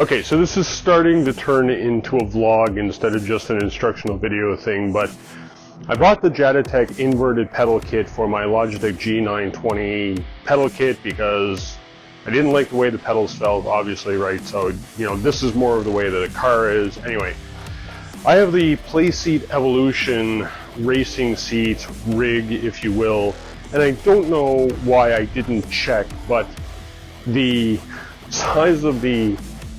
Okay, so this is starting to turn into a vlog instead of just an instructional video thing, but I bought the Jaditek Inverted Pedal Kit for my Logitech G920 pedal kit because I didn't like the way the pedals felt, obviously, right? So, you know, this is more of the way that a car is. Anyway, I have the Playseat Evolution racing seat rig, if you will, and I don't know why I didn't check, but the size of the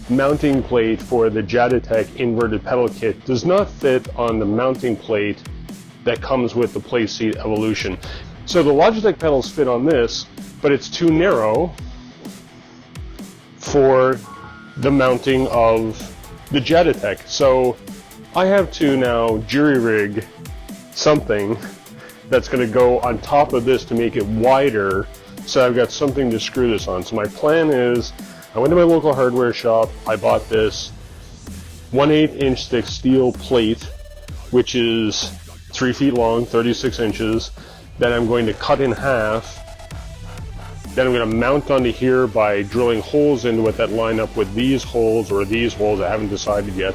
mounting plate for the Jaditek Inverted Pedal Kit does not fit on the mounting plate that comes with the Playseat Evolution. So the Logitech pedals fit on this, but it's too narrow for the mounting of the Jaditek. So I have to now jury-rig something that's going to go on top of this to make it wider, so I've got something to screw this on. So my plan is, I went to my local hardware shop, I bought this 1/8 inch thick steel plate, which is 3 feet long, 36 inches, that I'm going to cut in half. Then I'm going to mount onto here by drilling holes into it that line up with these holes or these holes. I haven't decided yet.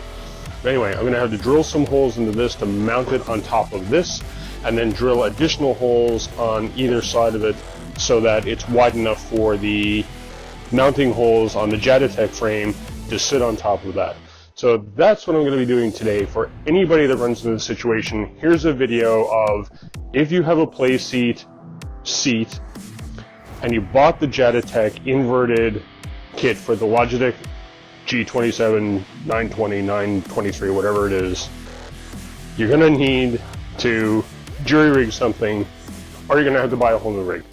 But anyway, I'm going to have to drill some holes into this to mount it on top of this, and then drill additional holes on either side of it so that it's wide enough for the mounting holes on the Jaditek frame to sit on top of that. So that's what I'm going to be doing today. For anybody that runs into this situation, here's a video of if you have a Playseat seat and you bought the Jaditek inverted kit for the Logitech G27 920, 923, whatever it is, you're going to need to jury rig something, or you're going to have to buy a whole new rig.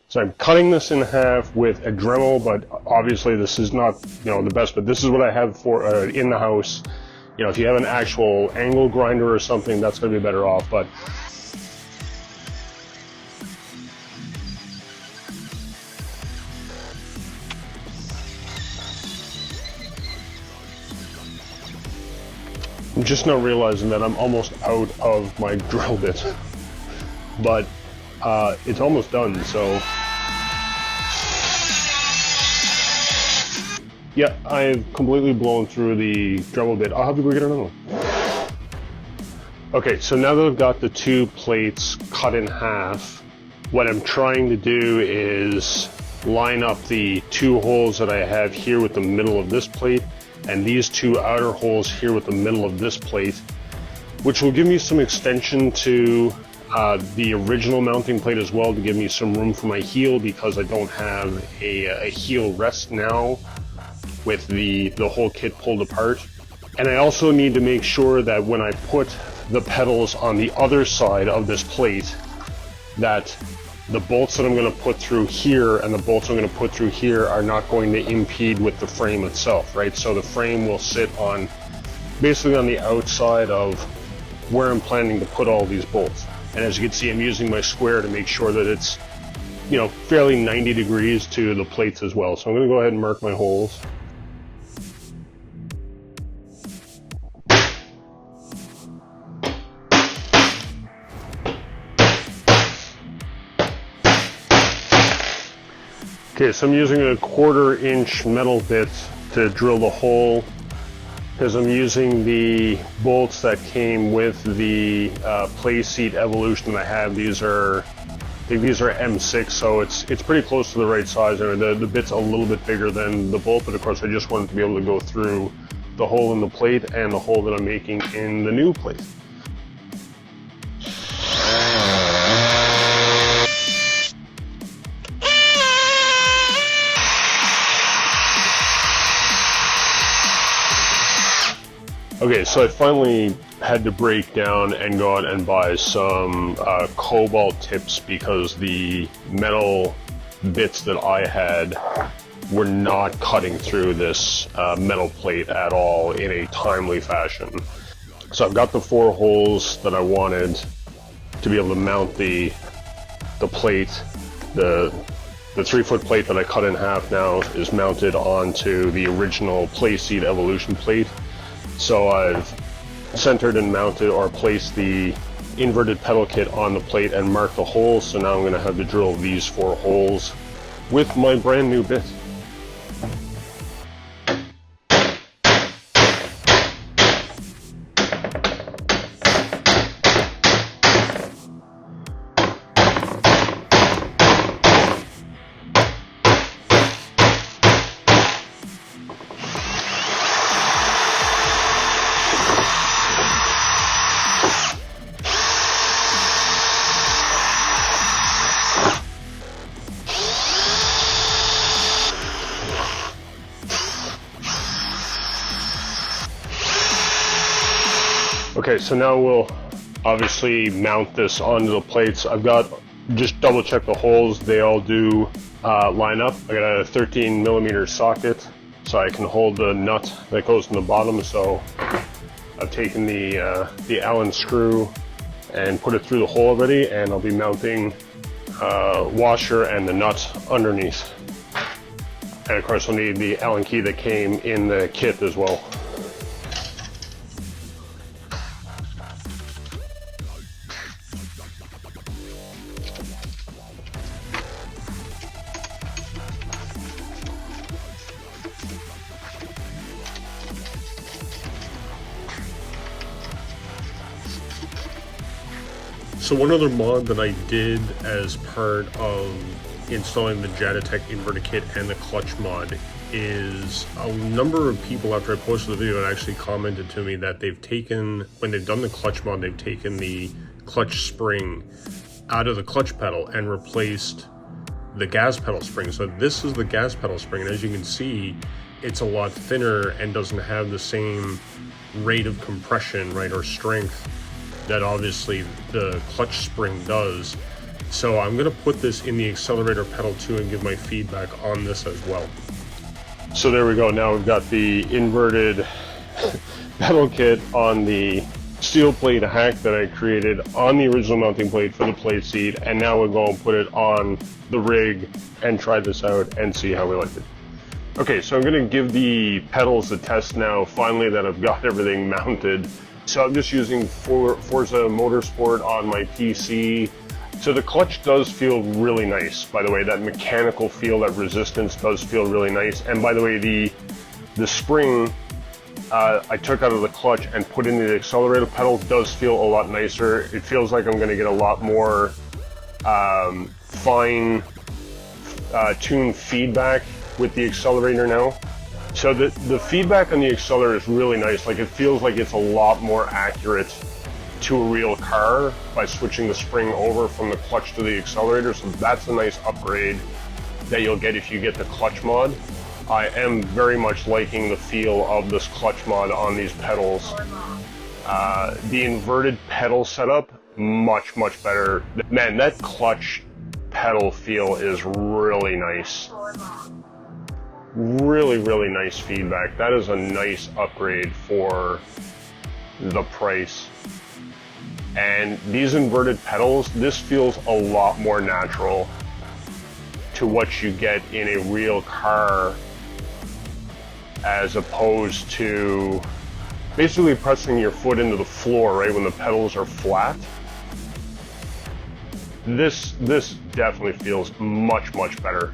So I'm cutting this in half with a Dremel, but obviously this is not, you know, the best, but this is what I have for in the house. You know, if you have an actual angle grinder or something, that's going to be better off, but I'm just now realizing that I'm almost out of my drill bit, but it's almost done, so yeah, I've completely blown through the Dremel bit. I'll have to go get another one. Okay, so now that I've got the two plates cut in half, what I'm trying to do is line up the two holes that I have here with the middle of this plate and these two outer holes here with the middle of this plate, which will give me some extension to the original mounting plate as well, to give me some room for my heel, because I don't have a heel rest now with the whole kit pulled apart. And I also need to make sure that when I put the pedals on the other side of this plate, that the bolts that I'm going to put through here and the bolts I'm going to put through here are not going to impede with the frame itself, right? So the frame will sit on, basically on the outside of where I'm planning to put all these bolts. And as you can see, I'm using my square to make sure that it's, you know, fairly 90 degrees to the plates as well. So I'm going to go ahead and mark my holes. Okay, so I'm using a 1/4 inch metal bit to drill the hole, because I'm using the bolts that came with the Playseat Evolution that I have. These are, I think these are M6, so it's pretty close to the right size. The bit's a little bit bigger than the bolt, but of course I just wanted to be able to go through the hole in the plate and the hole that I'm making in the new plate. Okay, so I finally had to break down and go out and buy some cobalt tips, because the metal bits that I had were not cutting through this metal plate at all in a timely fashion. So I've got the 4 holes that I wanted to be able to mount the plate. The 3-foot plate that I cut in half now is mounted onto the original Playseat Evolution plate. So I've centered and mounted or placed the inverted pedal kit on the plate and marked the holes. So now I'm going to have to drill these 4 holes with my brand new bit. Okay, so now we'll obviously mount this onto the plates. I've got, just double check the holes, they all do line up. I got a 13mm socket so I can hold the nut that goes in the bottom. So I've taken the Allen screw and put it through the hole already, and I'll be mounting washer and the nut underneath. And of course I'll need the Allen key that came in the kit as well. So one other mod that I did as part of installing the Jaditek Inverted Kit and the clutch mod is a number of people, after I posted the video, had actually commented to me that they've taken, when they've done the clutch mod, they've taken the clutch spring out of the clutch pedal and replaced the gas pedal spring. So this is the gas pedal spring, and as you can see, it's a lot thinner and doesn't have the same rate of compression, right, or strength that obviously the clutch spring does. So I'm going to put this in the accelerator pedal too and give my feedback on this as well. So there we go. Now we've got the inverted pedal kit on the steel plate hack that I created on the original mounting plate for the Playseat, and now we'll go and put it on the rig and try this out and see how we like it. Okay, so I'm going to give the pedals a test now, finally, that I've got everything mounted. So I'm just using Forza Motorsport on my PC. So the clutch does feel really nice, by the way. That mechanical feel, that resistance does feel really nice. And by the way, the spring I took out of the clutch and put into the accelerator pedal does feel a lot nicer. It feels like I'm going to get a lot more fine tuned feedback with the accelerator now. So the feedback on the accelerator is really nice. Like, it feels like it's a lot more accurate to a real car by switching the spring over from the clutch to the accelerator. So that's a nice upgrade that you'll get if you get the clutch mod. I am very much liking the feel of this clutch mod on these pedals. The inverted pedal setup, much better. Man, that clutch pedal feel is really nice. Really nice feedback. That is a nice upgrade for the price. And these inverted pedals, this feels a lot more natural to what you get in a real car, as opposed to basically pressing your foot into the floor, right, when the pedals are flat. This definitely feels much better.